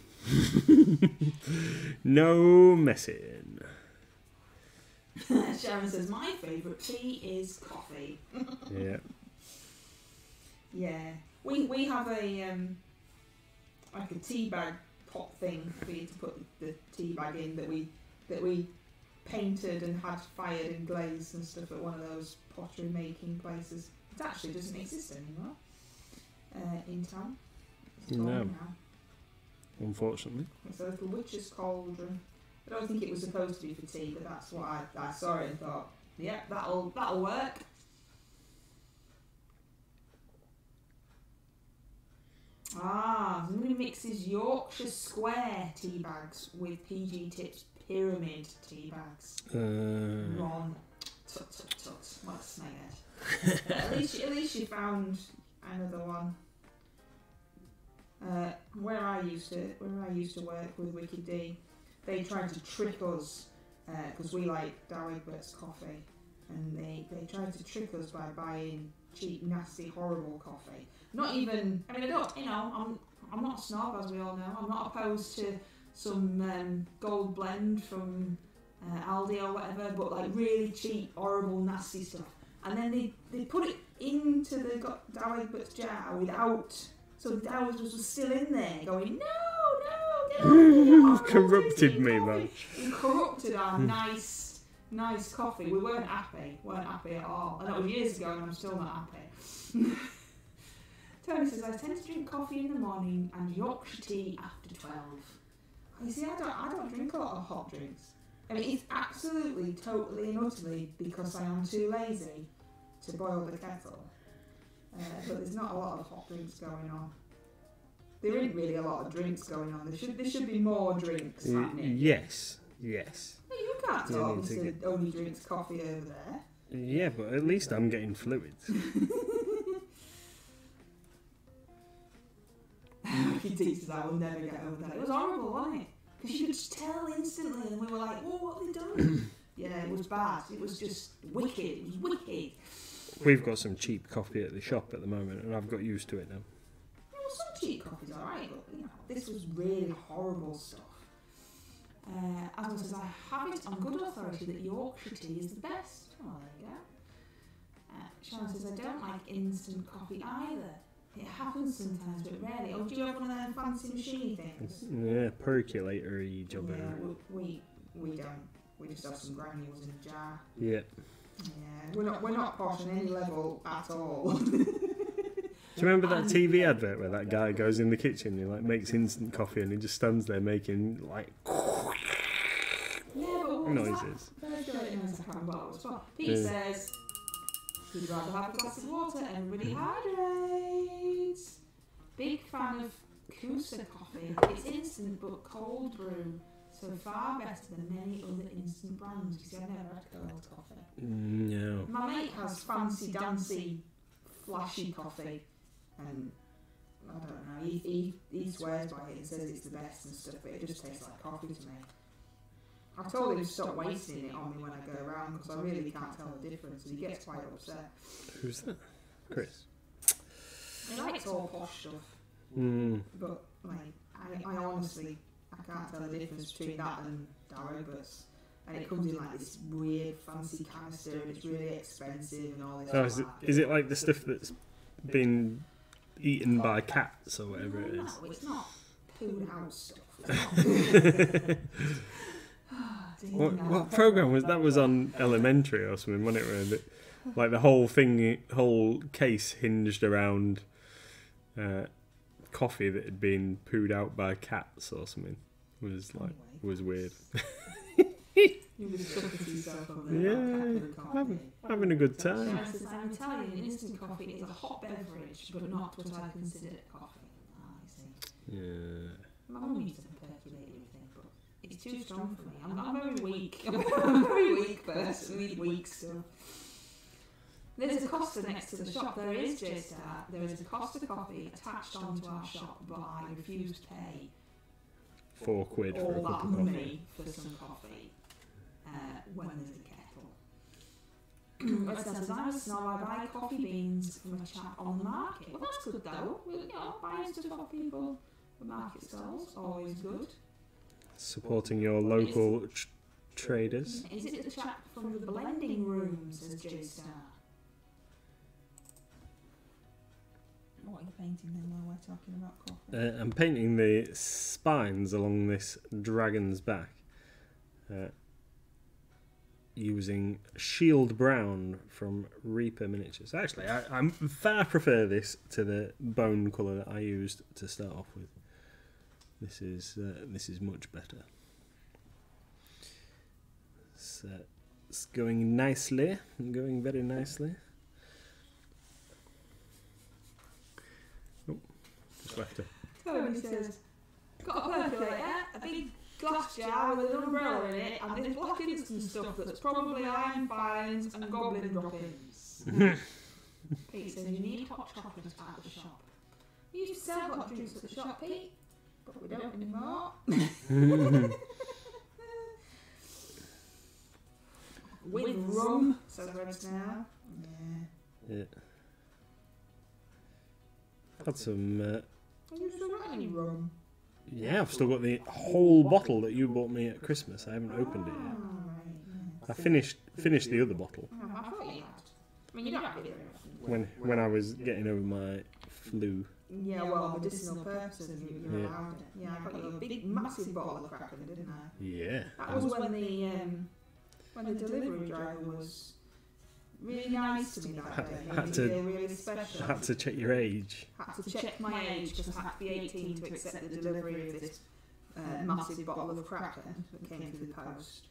No messing. Sharon says, my favourite tea is coffee. Yeah. Yeah. We have a like a tea bag pot thing for you to put the tea bag in that we painted and had fired and glazed and stuff at one of those pottery making places. It actually doesn't exist anymore in town. It's gone No. now. Unfortunately. It's a little witch's cauldron. I don't think it was supposed to be for tea, but that's what I saw it and thought, yeah, that'll work. Somebody mixes Yorkshire Square tea bags with PG Tips Pyramid tea bags. Ron, Tut. What a snakehead. At least you found another one. Where I used to work with Wicked D, they tried to trick us because we like Dow Egbert's coffee, and they tried to trick us by buying cheap, nasty, horrible coffee. Not even. I mean, I don't. You know, I'm not a snob, as we all know. I'm not opposed to some gold blend from Aldi or whatever, but like really cheap, horrible, nasty stuff. And then they put it into the Dow Egbert's jar without. So the Dow's was still in there, going, no. You've corrupted me, man. You corrupted our nice coffee. We weren't happy at all. And that was years ago, and I'm still not happy. Tony says, I tend to drink coffee in the morning and Yorkshire tea after 12. You see, I don't drink a lot of hot drinks. I mean, it's absolutely, totally and utterly because I am too lazy to boil the kettle. But there's not a lot of hot drinks going on. There isn't really a lot of drinks going on. There should be more drinks happening. Yes. No, you can't tell me to only drinks coffee over there. Yeah, but at least I'm getting fluids. He teaches I will never get over that. It was horrible, wasn't it? Because you could just tell instantly, and we were like, "Whoa, what have they done?" Yeah, it was bad. It was just wicked. It was wicked. We've got some cheap coffee at the shop at the moment, and I've got used to it now. Well, some cheap coffee's alright, but you know, this was really horrible stuff. Asma says, I have it on good authority that Yorkshire tea is the best. Oh, there you go. Sharon says, I don't like instant coffee either. It happens sometimes, but rarely. Oh, do you have one of them fancy machine things? Yeah, percolator-y job. Yeah, we don't. We just have some granules in a jar. Yeah. Yeah, we're not posh on any level at all. Do you remember that TV advert where that guy goes in the kitchen and he like makes instant coffee and he just stands there making like noises? Pete says he'd rather have a glass of water. Everybody hydrates. Big fan of Kusa coffee. It's instant but cold brew. So far better than many other instant brands. You see, I've never had cold coffee. No. My mate has fancy, dancy, flashy coffee, and I don't know. He swears by it and says it's the best and stuff, but it just tastes like coffee to me. I told him to stop wasting it on me when I go around because I really can't tell the difference, and he gets quite upset. Who's that? Chris. He likes all posh stuff, but like I honestly. I can't tell the difference between that and Dow Egbert's. And it comes in like this weird fancy canister and it's really expensive and all this. Oh, is it like the stuff that's been eaten by cats or whatever it is? No, it's not pooed out stuff. What program was that? Was on Elementary or something, wasn't it? Where like the whole case hinged around coffee that had been pooed out by cats or something. Was weird. You were stuck yourself over there. Yeah, having a good time. I'm Italian. Instant coffee is a hot beverage, but not what I consider coffee. I see. Yeah. My mum used to percolate everything, but it's too strong for me. I'm very weak. I'm a very weak person. I need weak stuff. There's a Costa next to the shop. There is J-Star. There is a Costa coffee attached onto our shop, but I refuse to pay £4 for a cup all of that coffee. money for some coffee when there's a kettle. It says, I'm a snob. I buy coffee beans from a chap on the market. Well, that's good though. Buying stuff off people at market stalls, always good. Supporting your local traders. Is it the chap from the blending room, says J-Star? What are you painting then while we're talking about coffee? I'm painting the spines along this dragon's back using Shield Brown from Reaper Miniatures. Actually, I far prefer this to the bone colour that I used to start off with. This is much better. So it's going nicely, going very nicely. Just left her. Tony says, got a percolator, a big glass jar with an umbrella in it, and this black instant stuff that's probably iron filings and goblin droppings. Pete says you need hot chocolate at the shop. We used to sell hot drinks at the shop, Pete, but we don't anymore. With rum, says Red Snail. Yeah. Had some. Have you still got any rum? Yeah, I've still got the whole bottle that you bought me at Christmas. I haven't opened it yet. Right. I finished the other bottle Oh, I thought you had. I mean, you don't have it very often. when I was getting over my flu. Yeah, well, medicinal purposes, you're Yeah. allowed it. Yeah, I got you a big, massive bottle of Kraken, didn't I? Yeah. That was when the delivery driver was really nice to me that day. Had Made to- me feel really special. I had to check your age. Had to check my age because I had to be 18 to accept the delivery of this massive bottle of Kraken that came through the post.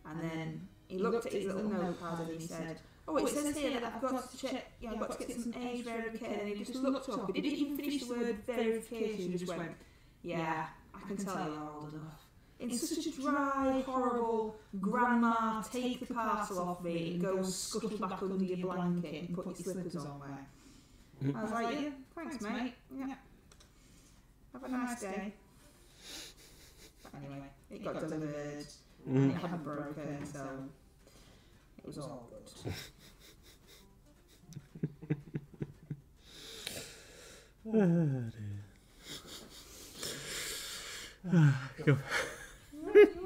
And then he looked at his little notepad and he said, "Oh, it says here that I've got to check. Yeah, I've got to get some age verification." And he just looked up. He didn't even finish the word verification. He just went, "Yeah, I can tell you're old enough." In such a dry, horrible, grandma, take the parcel off me and go scuttle back under your blanket and put your slippers on way. I was like, "Yeah, thanks, mate. Yeah. Have a nice day." But anyway, it got delivered and it hadn't broken, so it was all good. Oh, dear. You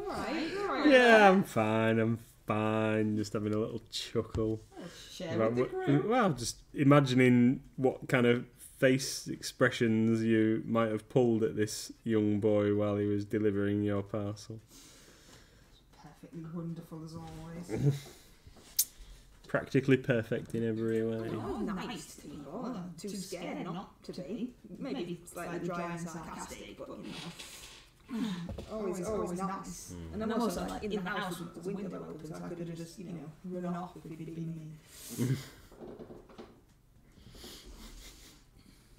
alright? Yeah, I'm fine. Just having a little chuckle. Share with the crew. Well, just imagining what kind of face expressions you might have pulled at this young boy while he was delivering your parcel. Perfectly wonderful as always. Practically perfect in every way. Oh, nice to people. Too scared not to be. Maybe slightly dry and sarcastic, but you know. Always nice. And I'm also like in the house with the window open, so I could have just, run off if it'd been me.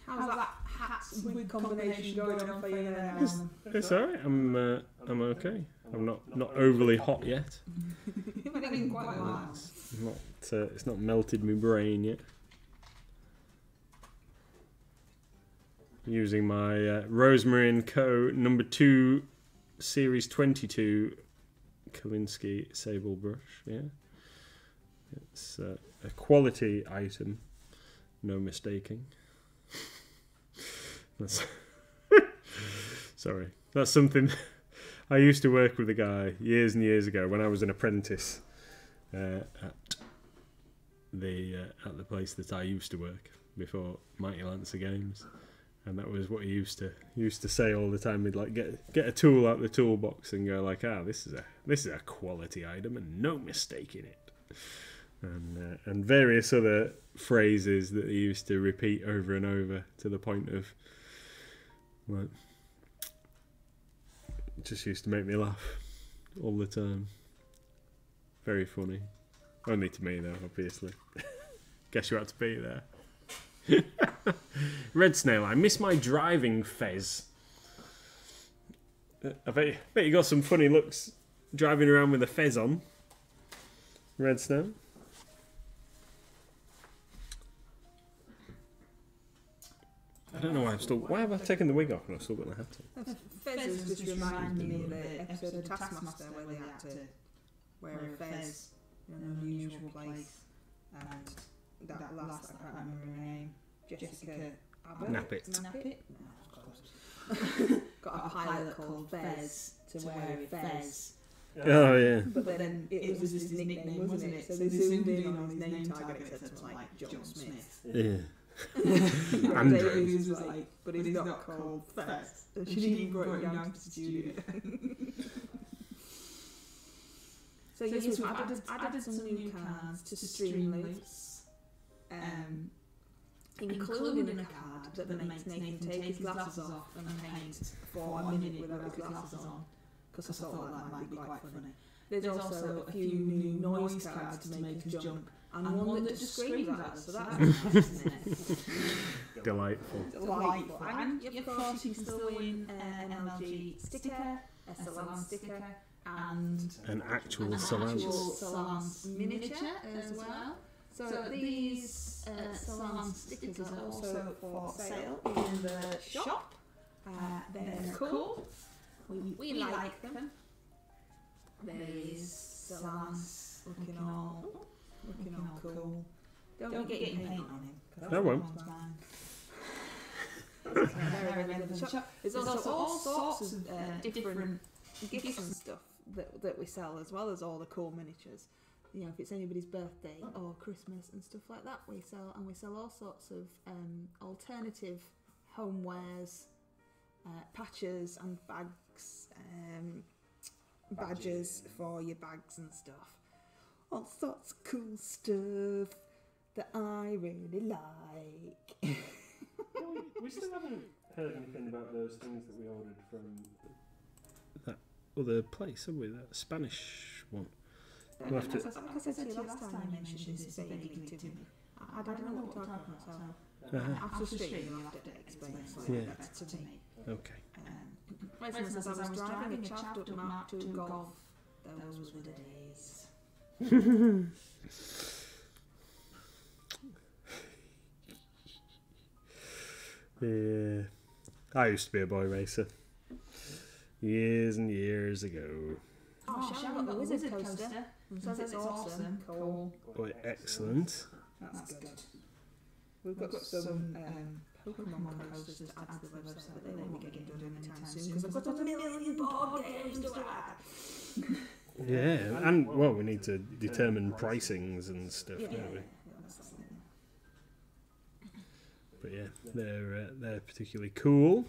How's that hats wig combination going on for you there, Alan? It's alright. I'm okay. I'm not overly hot yet. You've been in quite a while. It's not melted my brain yet. Using my Rosemary & Co. number 2 Series 22 Kolinsky sable brush. Yeah, it's a quality item, no mistaking. Sorry, that's something. I used to work with a guy years and years ago when I was an apprentice at the place that I used to work before Mighty Lancer Games. And that was what he used to say all the time. He'd like get a tool out the toolbox and go like, this is a quality item and no mistaking it, and various other phrases that he used to repeat over and over to the point of like, it just used to make me laugh all the time. Very funny, only to me though, obviously. Guess you had to be there. Red Snail, I miss my driving fez. I bet you got some funny looks driving around with a fez on. Red Snail. I don't know why have I taken the wig off and I've still got my hat on? Fez just reminded me of the episode of Taskmaster where they had to wear a fez in an unusual place, and that last, I can't remember her name, Jessica Abbott? Nappet. No, of course. Got a pilot called Fez to wear a fez. Oh yeah. But then it was just his nickname, wasn't it? So they zoomed in on his name tag and it said something like John Smith. Yeah. And David was like, but he's not called Fez. And she even brought it down to the studio. So yes, we've added some new cards to Streamloops, including a card that makes Nathan take his glasses off and paint for a minute without his glasses on, because I thought that might be quite funny. There's also a few new noise cards to make us jump, and one that just screams at us, so that's nice, isn't it? Delightful. Delightful. And of course you can still win an MLG sticker a salon sticker, and An actual an salon. actual salon miniature as well. So these salon stickers are also for sale in the shop. They're cool. We like them. There's salons looking all cool. Don't get your paint on him. I won't. Very relevant for the shop. There's also all sorts of different gifts and stuff that we sell, as well as all the cool miniatures. You know, if it's anybody's birthday or Christmas and stuff like that, we sell all sorts of alternative homewares, patches and bags, badges for your bags and stuff. All sorts of cool stuff that I really like. We still haven't heard anything about those things that we ordered from that other place, have we? That Spanish one. We'll have to... Like I said to you last time, you mentioned this vaguely to me. I don't know what we're talking about, so after the stream you'll have to explain it slightly better to me. Okay. For instance, as I was driving a chapped up Mark II Golf, those were the days. Yeah, I used to be a boy racer years and years ago. Oh, Sharon got the wizard coaster. Says it's awesome. Cool. Boy, excellent. That's good. We've got some Pokemon coasters to add to the website, but they won't be getting done anytime soon because I've got a million board games to add. Yeah, and well, we need to determine pricings and stuff, don't we? But yeah, they're particularly cool.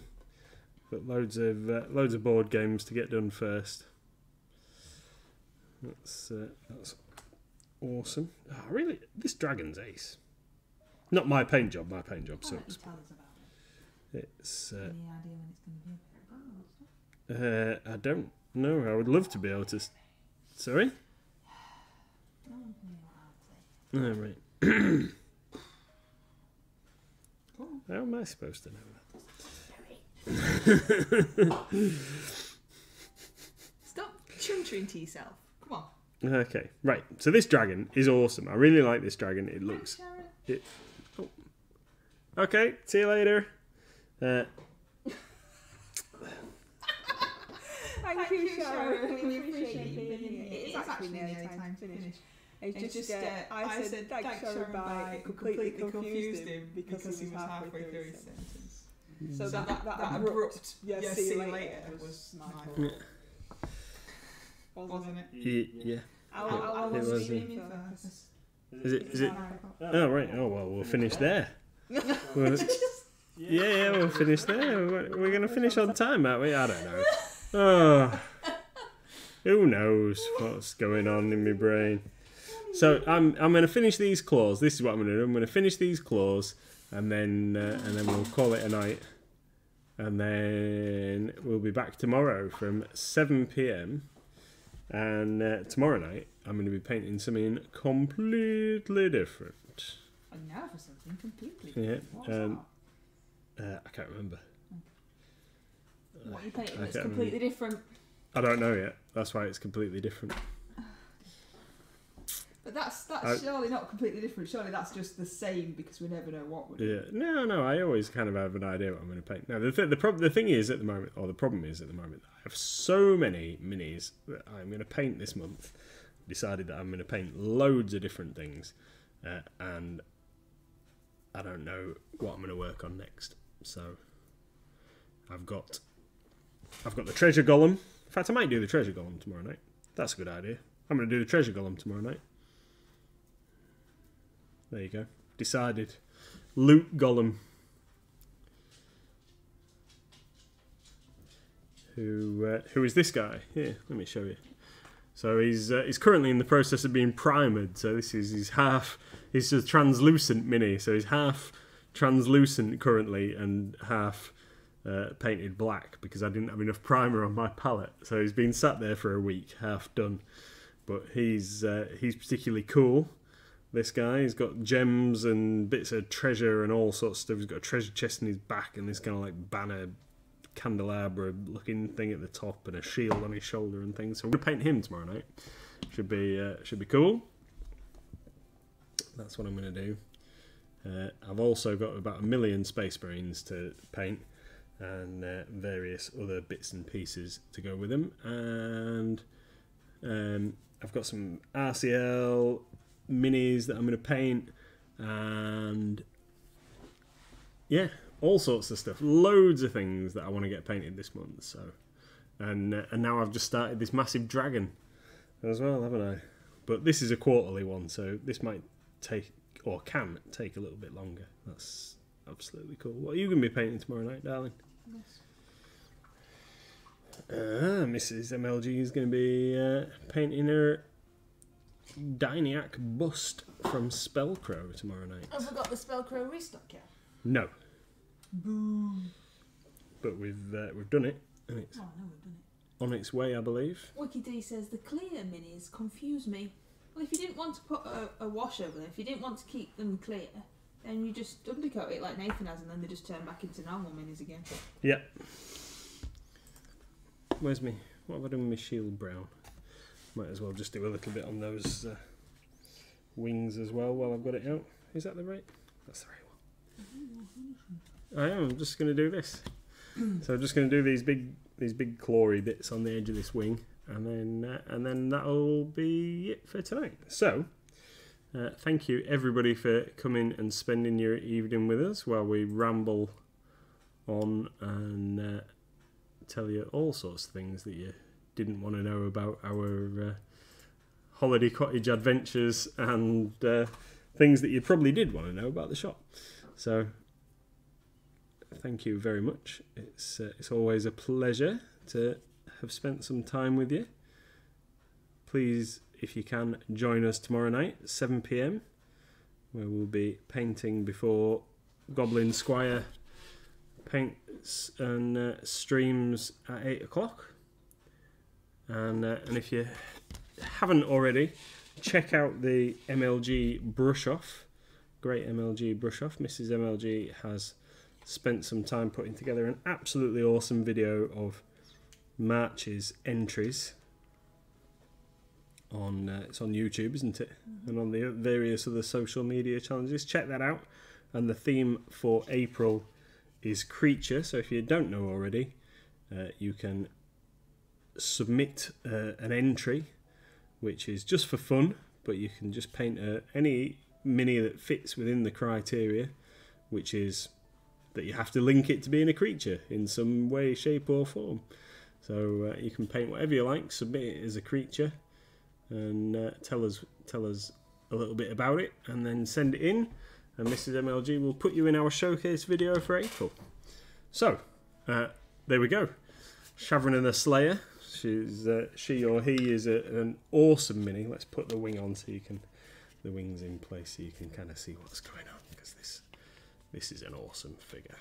Got loads of board games to get done first. That's awesome. Oh, really, this dragon's ace. Not my paint job. My paint job sucks. Tell us about it. It's. Any idea when it's going to be available? I don't know. I would love to be able to. Sorry. No one can hear what I'd say. Oh, right. How am I supposed to know that? Stop chuntering to yourself. Come on. Okay, right. So this dragon is awesome. I really like this dragon. It looks. Okay. See you later. Thank you, Sharon. We appreciate you being here. It is actually nearly time to finish. It's just, I said thanks, Sharon, by completely confused him because he was halfway through his sentence. So that abrupt, see you later was my fault. Wasn't it? Yeah. I'll It was, stream first. Is it? Oh, right. Oh, well, we'll finish there. Yeah, we'll finish there. We're going to finish on time, aren't we? I don't know. Oh, who knows what's going on in my brain? So I'm going to finish these claws. This is what I'm going to do. I'm going to finish these claws, and then we'll call it a night. And then we'll be back tomorrow from 7 p.m. And tomorrow night I'm going to be painting something completely different. And now for something completely different. Yeah. I can't remember. What are you painting that's completely different? I don't know yet. That's why it's completely different. But that's surely not completely different. Surely that's just the same because we never know what we're doing. Yeah. No. I always kind of have an idea what I'm going to paint. Now the thing is at the moment, or the problem is at the moment, I have so many minis that I'm going to paint this month. Decided that I'm going to paint loads of different things, and I don't know what I'm going to work on next. So I've got the treasure golem. In fact, I might do the treasure golem tomorrow night. That's a good idea. I'm going to do the treasure golem tomorrow night. There you go. Decided. Loot golem. Who is this guy? Here, let me show you. So he's currently in the process of being primered. So this is he's a translucent mini. So he's half translucent currently and half painted black because I didn't have enough primer on my palette. So he's been sat there for a week, half done. But he's particularly cool. This guy, he's got gems and bits of treasure and all sorts of stuff. He's got a treasure chest in his back and this kind of like banner candelabra looking thing at the top and a shield on his shoulder and things. So we're going to paint him tomorrow night. Should be cool. That's what I'm going to do. I've also got about 1 million Space Marines to paint and various other bits and pieces to go with them. And I've got some RCL minis that I'm going to paint, and yeah, all sorts of stuff. Loads of things that I want to get painted this month. So, and now I've just started this massive dragon as well, haven't I? But this is a quarterly one, so this might take, or can take, a little bit longer. That's absolutely cool. What are you going to be painting tomorrow night, darling? Yes. Mrs. MLG is going to be painting her Diniac bust from Spellcrow tomorrow night. Have we got the Spellcrow restock yet? No, Boo. but we've done it, and it's Oh no, we've done it. on its way, I believe. Wiki D says the clear minis confuse me. Well, if you didn't want to put a wash over them, if you didn't want to keep them clear, then you just undercoat it like Nathan has, and then they just turn back into normal minis again. Yeah. Where's me? What have I done with my shield brown? Might as well just do a little bit on those wings as well while I've got it out. Is that the right? That's the right one. I am. I'm just going to do this. So I'm just going to do these big clawy bits on the edge of this wing, and then that'll be it for tonight. So thank you everybody for coming and spending your evening with us while we ramble on and tell you all sorts of things that you didn't want to know about our holiday cottage adventures, and things that you probably did want to know about the shop. So thank you very much. It's always a pleasure to have spent some time with you. Please, if you can, join us tomorrow night at 7 PM, where we'll be painting before Goblin Squire paints and streams at 8 o'clock. And if you haven't already, check out the MLG brush off. Great MLG brush off. Mrs. MLG has spent some time putting together an absolutely awesome video of March's entries on it's on YouTube, isn't it? Mm-hmm. And on the various other social media challenges. Check that out. And the theme for April is creature. So if you don't know already, you can submit an entry, which is just for fun, but you can just paint any mini that fits within the criteria, which is that you have to link it to being a creature in some way, shape or form. So you can paint whatever you like, submit it as a creature, and tell us a little bit about it, and then send it in, and Mrs. MLG will put you in our showcase video for April. So there we go. Shavron and the Slayer. She or he is an awesome mini. Let's put the wing on so you can, the wing's in place so you can kind of see what's going on, because this is an awesome figure.